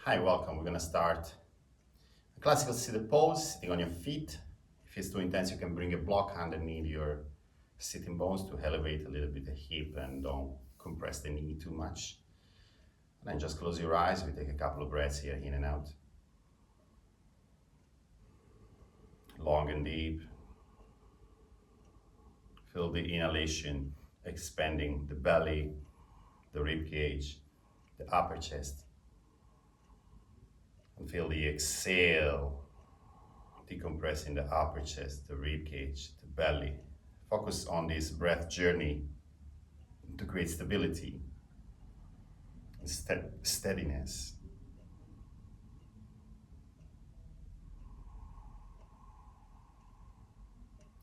Hi, welcome. We're gonna start a classical seated pose, sitting on your feet. If it's too intense, you can bring a block underneath your sitting bones to elevate a little bit the hip and don't compress the knee too much. And then just close your eyes. We take a couple of breaths here, in and out. Long and deep. Feel the inhalation expanding the belly, the rib cage, the upper chest. And feel the exhale, decompressing the upper chest, the rib cage, the belly. Focus on this breath journey to create stability and steadiness.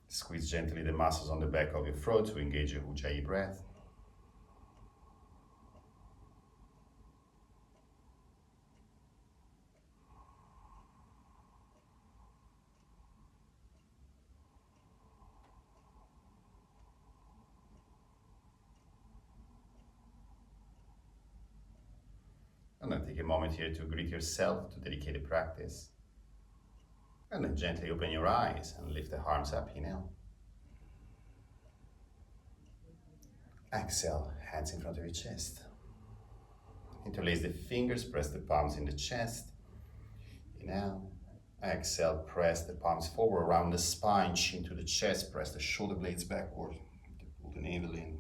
Squeeze gently the muscles on the back of your throat to engage your Ujjayi breath. And then take a moment here to greet yourself, to dedicate a practice. And then gently open your eyes and lift the arms up, inhale. Exhale, hands in front of your chest. Interlace the fingers, press the palms in the chest. Inhale. Exhale, press the palms forward around the spine, chin to the chest, press the shoulder blades backward, pull the navel in.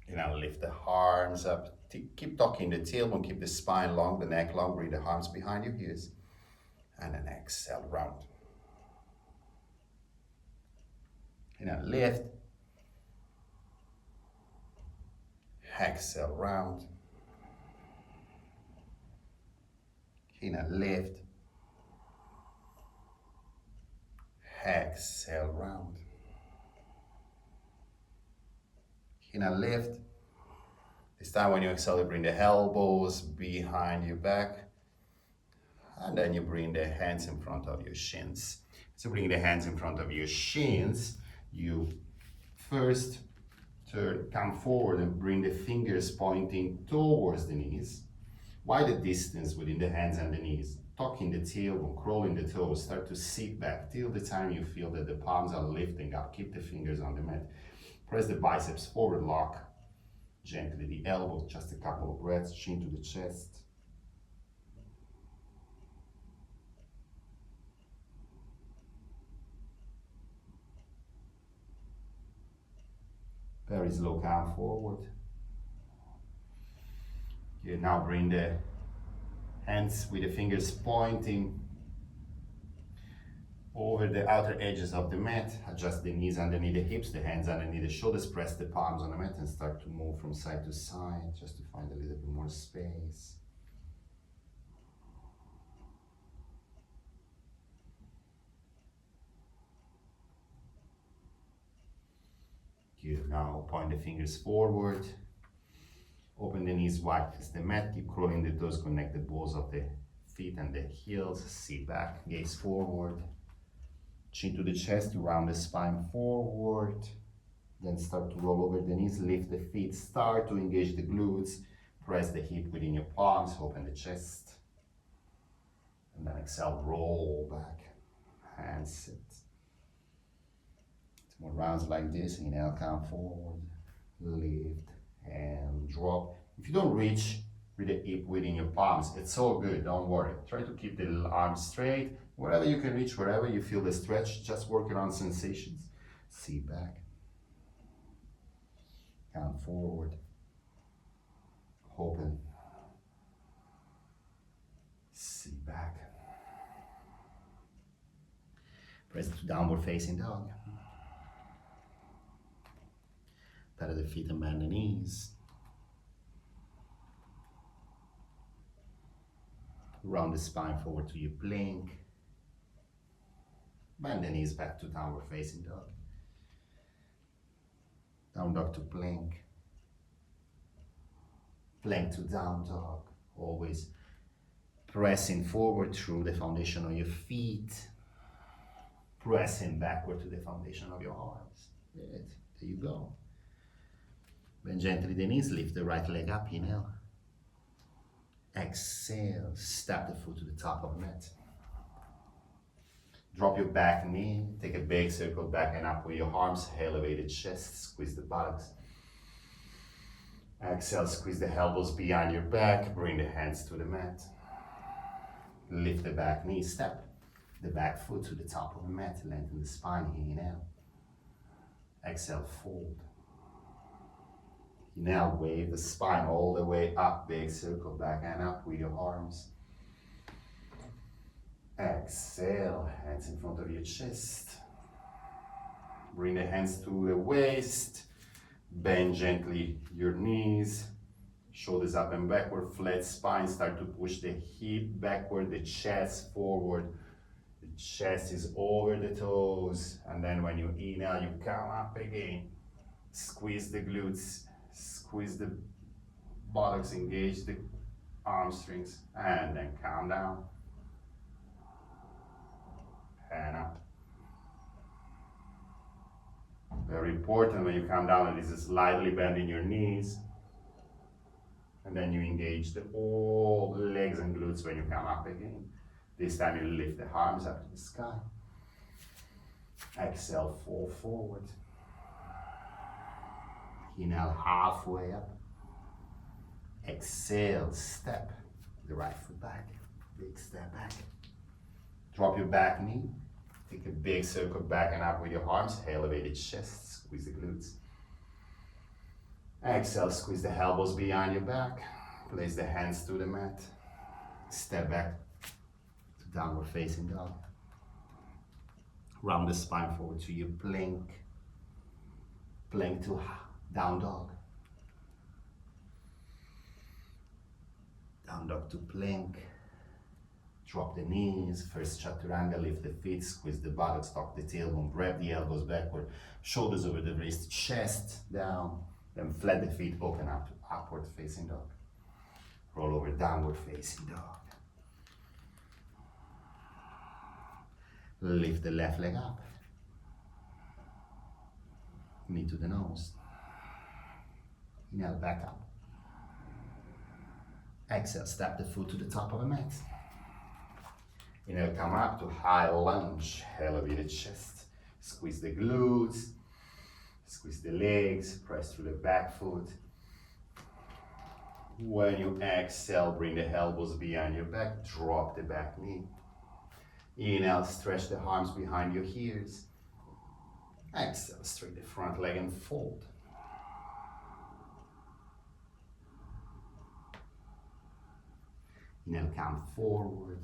Inhale, lift the arms up. Keep tucking the tailbone, keep the spine long, the neck long, bring the arms behind your ears. And then exhale, round. Inhale, lift. Exhale, round. Inhale, lift. Exhale, round. Inhale, lift. This time when you exhale, you bring the elbows behind your back. And then you bring the hands in front of your shins. So bring the hands in front of your shins. You first come forward and bring the fingers pointing towards the knees. Wide the distance within the hands and the knees. Tucking the tailbone, crawling the toes. Start to sit back till the time you feel that the palms are lifting up. Keep the fingers on the mat. Press the biceps forward, lock gently the elbows. Just a couple of breaths, chin to the chest. Very slow count forward. You now bring the hands with the fingers pointing over the outer edges of the mat. Adjust the knees underneath the hips, the hands underneath the shoulders. Press the palms on the mat and start to move from side to side just to find a little bit more space. Good. Now point the fingers forward. Open the knees wide as the mat. Keep crawling the toes. Connect the balls of the feet and the heels. Sit back. Gaze forward. Chin to the chest. Round the spine forward. Then start to roll over the knees. Lift the feet. Start to engage the glutes. Press the hip within your palms. Open the chest. And then exhale. Roll back. And sit. More rounds like this. Inhale, come forward, lift, and drop. If you don't reach with the hip within your palms, it's all good, don't worry. Try to keep the arms straight. Wherever you can reach, wherever you feel the stretch, just working on sensations. Sit back. Come forward. Open. Sit back. Press to downward facing dog. Pedal the feet and bend the knees. Round the spine forward to your plank. Bend the knees back to downward facing dog. Down dog to plank. Plank to down dog. Always pressing forward through the foundation of your feet. Pressing backward to the foundation of your arms. Good. There you go. Bend gently the knees, lift the right leg up, inhale. Exhale, step the foot to the top of the mat. Drop your back knee, take a big circle back and up with your arms, elevated chest, squeeze the buttocks. Exhale, squeeze the elbows behind your back, bring the hands to the mat. Lift the back knee, step the back foot to the top of the mat, lengthen the spine, inhale. Exhale, fold. Inhale, wave the spine all the way up, big circle back and up with your arms. Exhale, hands in front of your chest. Bring the hands to the waist. Bend gently your knees. Shoulders up and backward, flat spine. Start to push the hip backward, the chest forward. The chest is over the toes. And then when you inhale, you come up again. Squeeze the glutes, squeeze the buttocks, engage the hamstrings, and then calm down. And up. Very important when you come down, it is slightly bending your knees. And then you engage the all legs and glutes when you come up again. This time you lift the arms up to the sky. Exhale, fall forward. Inhale, halfway up. Exhale, step the right foot back. Big step back. Drop your back knee. Take a big circle back and up with your arms. Elevated chest. Squeeze the glutes. Exhale, squeeze the elbows behind your back. Place the hands to the mat. Step back to downward facing dog. Round the spine forward to your plank. Plank to down dog. Down dog to plank. Drop the knees, first chaturanga, lift the feet, squeeze the buttocks, tuck the tailbone, grab the elbows backward, shoulders over the wrist, chest down, then flat the feet, open up to upward facing dog. Roll over, downward facing dog. Lift the left leg up. Knee to the nose. Inhale, back up. Exhale, step the foot to the top of the mat. Inhale, come up to high lunge, elevated chest. Squeeze the glutes, squeeze the legs, press through the back foot. When you exhale, bring the elbows behind your back, drop the back knee. Inhale, stretch the arms behind your ears. Exhale, straight the front leg and fold. Inhale, come forward.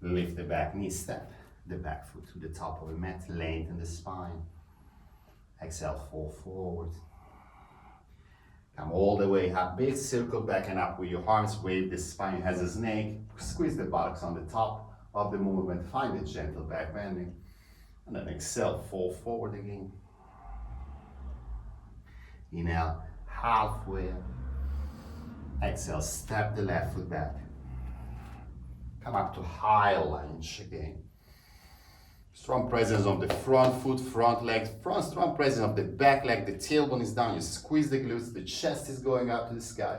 Lift the back knee, step the back foot to the top of the mat, lengthen the spine. Exhale, fall forward. Come all the way up, big circle back and up with your arms, wave the spine as a snake, squeeze the buttocks on the top of the movement, find a gentle back bending, and then exhale, fall forward again. Inhale, halfway up. Exhale, step the left foot back. Come up to high lunge again. Strong presence of the front foot, front leg, strong presence of the back leg, the tailbone is down, you squeeze the glutes, the chest is going up to the sky.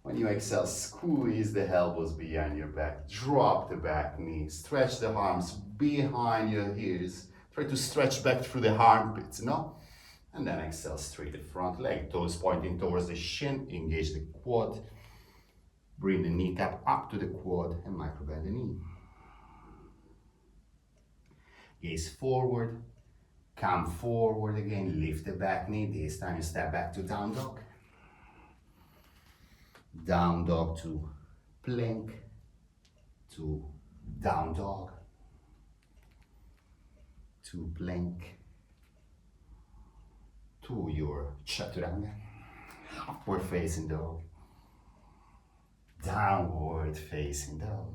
When you exhale, squeeze the elbows behind your back, drop the back knee, stretch the arms behind your ears. Try to stretch back through the armpits, no? And then exhale, straight the front leg, toes pointing towards the shin, engage the quad. Bring the kneecap up to the quad and micro bend the knee. Gaze forward, come forward again, lift the back knee. This time you step back to down dog. Down dog to plank, to down dog, to plank, to your chaturanga, upward facing dog. Downward facing dog.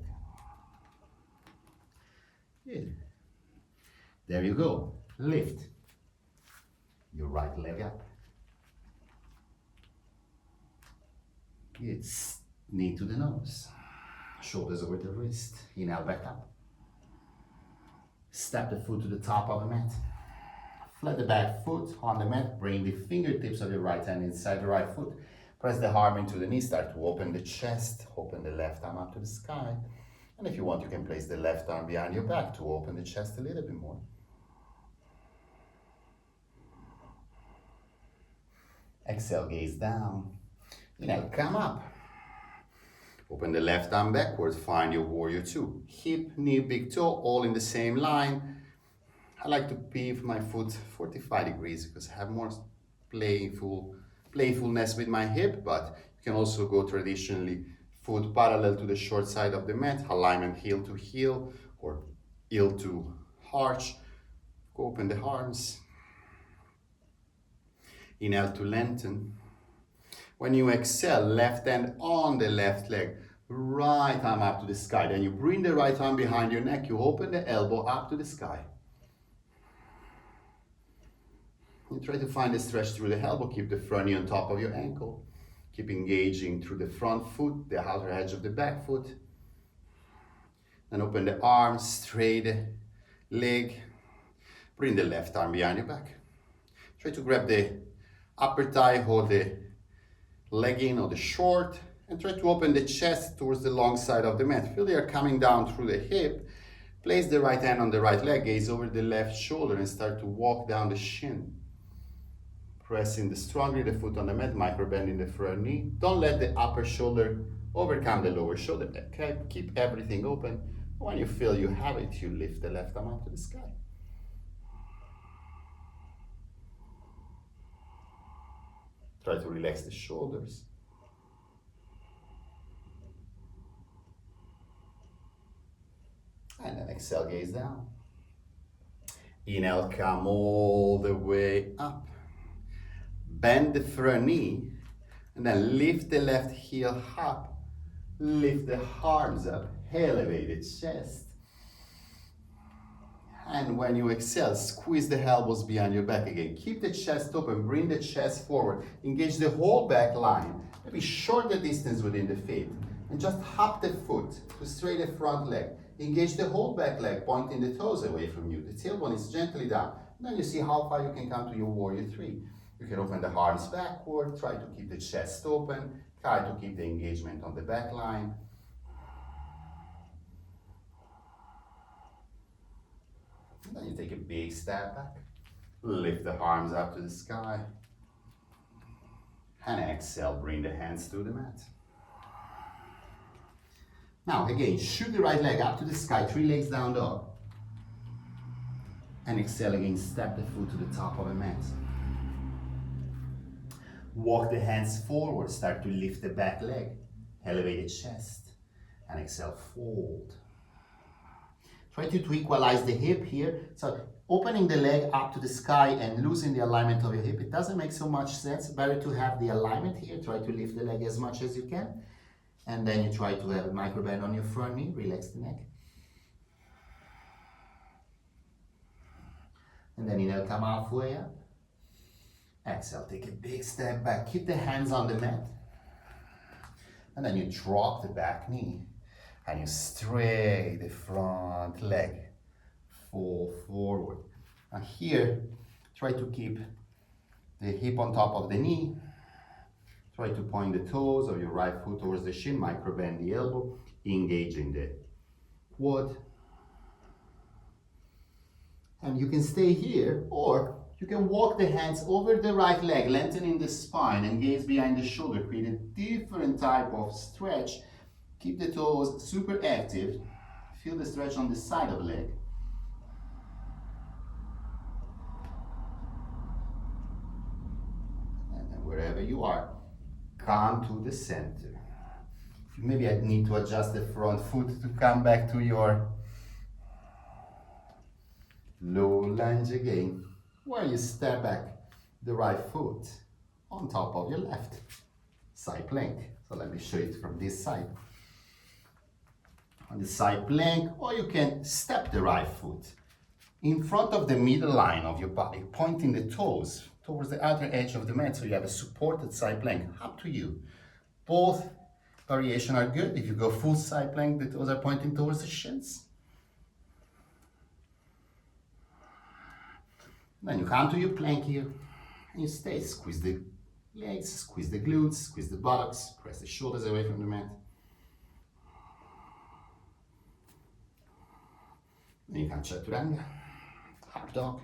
Good. There you go. Lift your right leg up. Good. Knee to the nose. Shoulders over the wrist. Inhale, back up. Step the foot to the top of the mat. Flat the back foot on the mat. Bring the fingertips of your right hand inside the right foot. Press the arm into the knee, start to open the chest, open the left arm up to the sky. And if you want, you can place the left arm behind your back to open the chest a little bit more. Exhale, gaze down. Inhale, come up. Open the left arm backwards, find your warrior two. Hip, knee, big toe, all in the same line. I like to pivot my foot 45 degrees because I have more playfulness with my hip, but you can also go traditionally foot parallel to the short side of the mat, alignment heel to heel or heel to arch. Go open the arms. Inhale to lengthen. When you exhale, left hand on the left leg, right arm up to the sky. Then you bring the right arm behind your neck, you open the elbow up to the sky. You try to find a stretch through the elbow, keep the front knee on top of your ankle. Keep engaging through the front foot, the outer edge of the back foot. Then open the arms, straight leg. Bring the left arm behind your back. Try to grab the upper thigh, hold the legging or the short, and try to open the chest towards the long side of the mat. Feel they are coming down through the hip. Place the right hand on the right leg, gaze over the left shoulder, and start to walk down the shin. Pressing strongly the foot on the mat, micro bending the front knee. Don't let the upper shoulder overcome the lower shoulder. Okay? Keep everything open. When you feel you have it, you lift the left arm up to the sky. Try to relax the shoulders. And then exhale, gaze down. Inhale, come all the way up. Bend the front knee, and then lift the left heel up. Lift the arms up, elevate the chest. And when you exhale, squeeze the elbows behind your back again. Keep the chest open, bring the chest forward. Engage the whole back line. Maybe short the distance within the feet. And just hop the foot to straight the front leg. Engage the whole back leg, pointing the toes away from you. The tailbone is gently down. And then you see how far you can come to your warrior three. You can open the arms backward, try to keep the chest open, try to keep the engagement on the back line. And then you take a big step back, lift the arms up to the sky, and exhale, bring the hands to the mat. Now again, shoot the right leg up to the sky, 3 legs down dog. And exhale again, step the foot to the top of the mat. Walk the hands forward, start to lift the back leg, elevate the chest, and exhale, fold. Try to equalize the hip here. So opening the leg up to the sky and losing the alignment of your hip, it doesn't make so much sense. Better to have the alignment here. Try to lift the leg as much as you can. And then you try to have a micro bend on your front knee, relax the neck. And then inhale, come halfway up. Exhale, take a big step back. Keep the hands on the mat. And then you drop the back knee. And you straight the front leg. Fall forward. And here, try to keep the hip on top of the knee. Try to point the toes of your right foot towards the shin. Micro bend the elbow. Engaging the quad. And you can stay here, or you can walk the hands over the right leg, lengthening the spine and gaze behind the shoulder. Create a different type of stretch. Keep the toes super active. Feel the stretch on the side of the leg. And then wherever you are, come to the center. Maybe I need to adjust the front foot to come back to your low lunge again, where you step back the right foot on top of your left. Side plank. So let me show it from this side. On the side plank, or you can step the right foot in front of the middle line of your body, pointing the toes towards the outer edge of the mat, so you have a supported side plank. Up to you. Both variations are good. If you go full side plank, the toes are pointing towards the shins. Then you come to your plank here, and you stay. Squeeze the legs, squeeze the glutes, squeeze the buttocks, press the shoulders away from the mat. Then you can chaturanga, hard dog,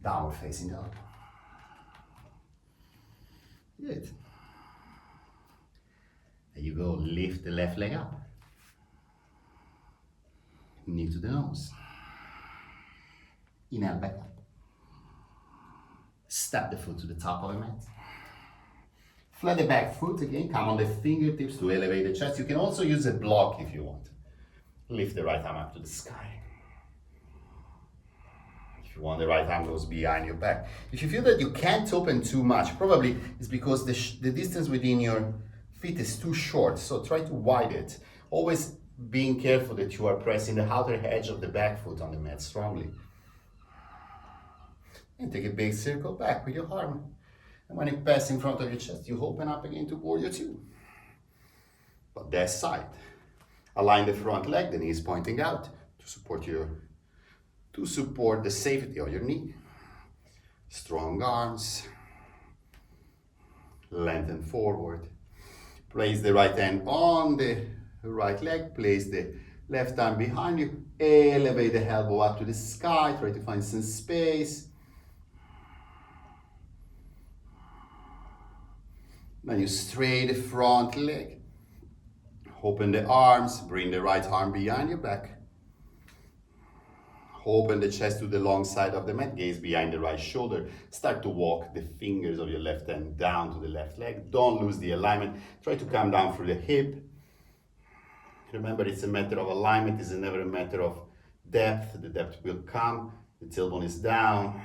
downward facing dog. Good. There you go, lift the left leg up. Knee to the nose. Inhale back up. Step the foot to the top of the mat. Flat the back foot again, come on the fingertips to elevate the chest. You can also use a block if you want. Lift the right arm up to the sky. If you want, the right arm goes behind your back. If you feel that you can't open too much, probably it's because the distance within your feet is too short, so try to widen it. Always being careful that you are pressing the outer edge of the back foot on the mat strongly. And take a big circle back with your arm. And when you pass in front of your chest, you open up again to warrior two. But that side. Align the front leg, the knees pointing out to support the safety of your knee. Strong arms. Lengthen forward. Place the right hand on the right leg. Place the left arm behind you. Elevate the elbow up to the sky. Try to find some space. Then you straight the front leg. Open the arms, bring the right arm behind your back. Open the chest to the long side of the mat, gaze behind the right shoulder. Start to walk the fingers of your left hand down to the left leg. Don't lose the alignment. Try to come down through the hip. Remember, it's a matter of alignment, it's never a matter of depth. The depth will come. The tailbone is down.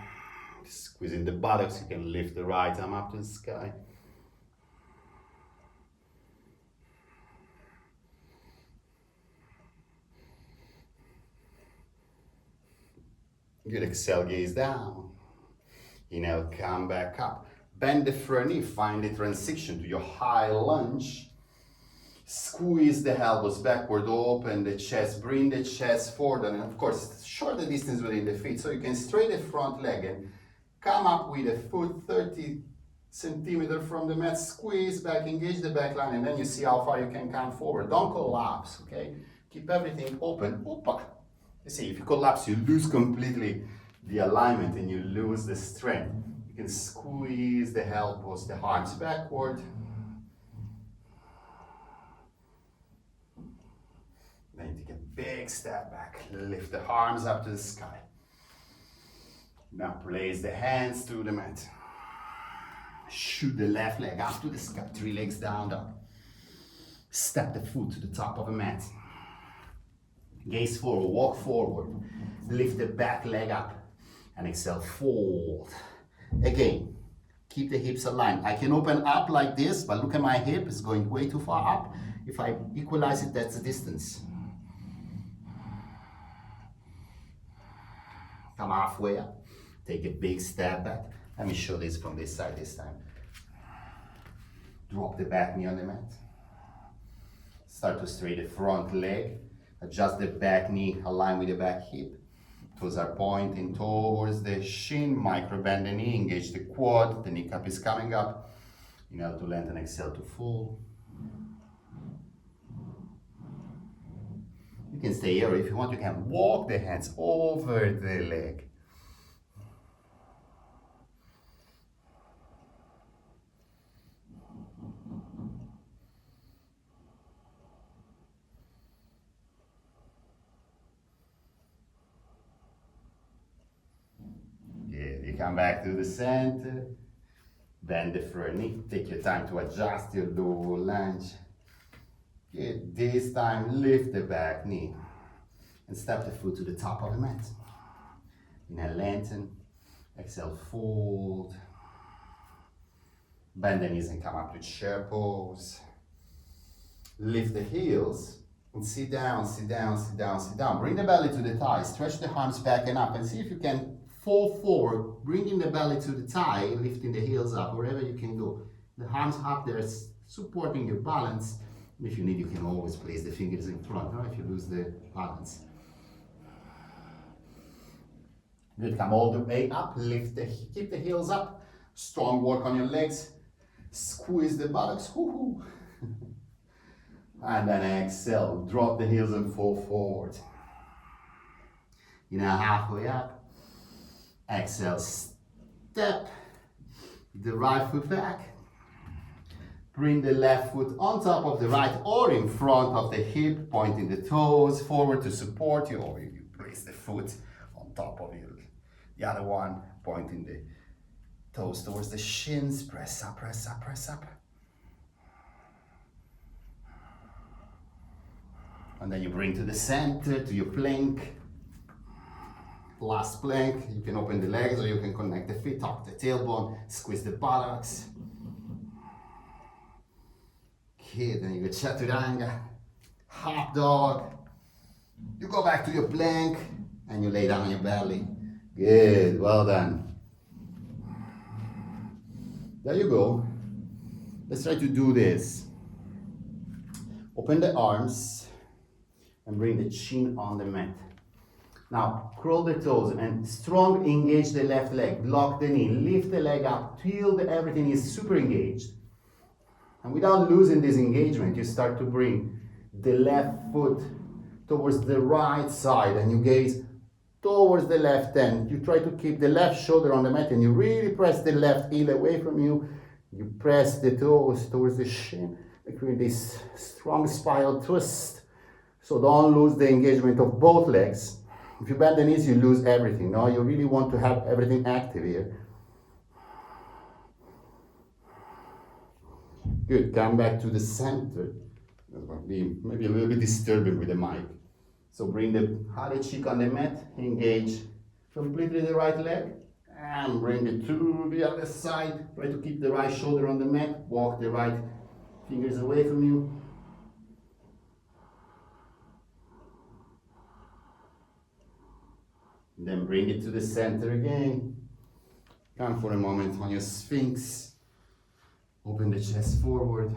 Squeezing the buttocks, you can lift the right arm up to the sky. Good, exhale, gaze down. Inhale, come back up. Bend the front knee, find the transition to your high lunge. Squeeze the elbows backward, open the chest, bring the chest forward, and of course, short the distance within the feet, so you can straight the front leg and come up with the foot 30 centimeters from the mat, squeeze back, engage the back line, and then you see how far you can come forward. Don't collapse, okay? Keep everything open. Opa. You see, if you collapse, you lose completely the alignment and you lose the strength. You can squeeze the elbows, the arms backward. Then you take a big step back. Lift the arms up to the sky. Now place the hands to the mat. Shoot the left leg up to the sky. 3 legs down, down. Step the foot to the top of the mat. Gaze forward, walk forward. Lift the back leg up. And exhale, fold. Again, keep the hips aligned. I can open up like this, but look at my hip, it's going way too far up. If I equalize it, that's the distance. Come halfway up. Take a big step back. Let me show this from this side this time. Drop the back knee on the mat. Start to straighten the front leg. Adjust the back knee, align with the back hip. Toes are pointing towards the shin. Micro bend the knee, engage the quad. The kneecap is coming up. Inhale to lengthen, exhale to fold. You can stay here. If you want, you can walk the hands over the leg. Come back to the center, bend the front knee, take your time to adjust your lower lunge. Good. This time lift the back knee and step the foot to the top of the mat. Inhale, lengthen, exhale, fold. Bend the knees and come up to chair pose. Lift the heels and sit down, sit down, sit down, sit down. Bring the belly to the thighs, stretch the arms back and up and see if you can fall forward, bringing the belly to the thigh, lifting the heels up, wherever you can go. The arms up there, supporting your balance. And if you need, you can always place the fingers in front, if you lose the balance. Good, come all the way up, keep the heels up, Strong work on your legs. Squeeze the buttocks. Woo-hoo. And then exhale. Drop the heels and fall forward. Inhale, halfway up. Exhale, step the right foot back. Bring the left foot on top of the right or in front of the hip, pointing the toes forward to support you, or you place the foot on top of you. The other one, pointing the toes towards the shins. Press up, press up, press up. And then you bring to the center, to your plank. Last plank, you can open the legs or you can connect the feet, tuck the tailbone, squeeze the buttocks. Okay, then you go chaturanga, hop dog. You go back to your plank and you lay down on your belly. Good, well done. There you go. Let's try to do this. Open the arms and bring the chin on the mat. Now, curl the toes and strong engage the left leg. Lock the knee, lift the leg up till everything is super engaged. And without losing this engagement, you start to bring the left foot towards the right side and you gaze towards the left hand. You try to keep the left shoulder on the mat and you really press the left heel away from you. You press the toes towards the shin, create this strong spiral twist. So don't lose the engagement of both legs. If you bend the knees, you lose everything. No, you really want to have everything active here. Good, come back to the center. That might be maybe a little bit disturbing with the mic. So bring the other cheek on the mat, engage completely the right leg, and bring it to the other side. Try to keep the right shoulder on the mat, walk the right fingers away from you. Then bring it to the center again. Come for a moment on your Sphinx. Open the chest forward.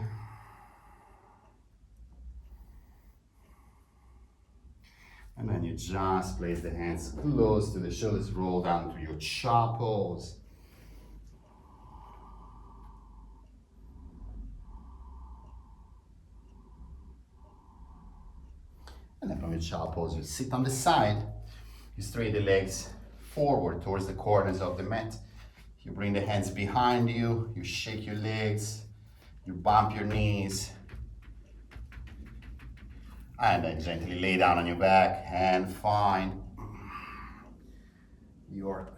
And then you just place the hands close to the shoulders, roll down to your child pose. And then from your child pose, you sit on the side. You straighten the legs forward towards the corners of the mat. You bring the hands behind you, you shake your legs, you bump your knees, and then gently lay down on your back and find your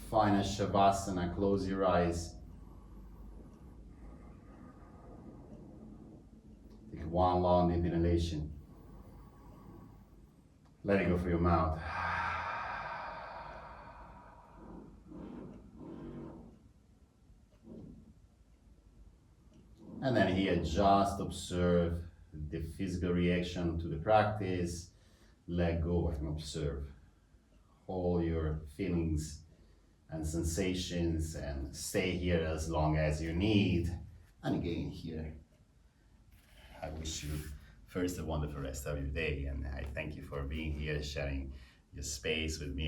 final Shavasana. Close your eyes. Take one long deep inhalation. Let it go through your mouth. And then here, just observe the physical reaction to the practice. Let go and observe all your feelings and sensations and stay here as long as you need. And again here, I wish you first a wonderful rest of your day, and I thank you for being here, sharing your space with me.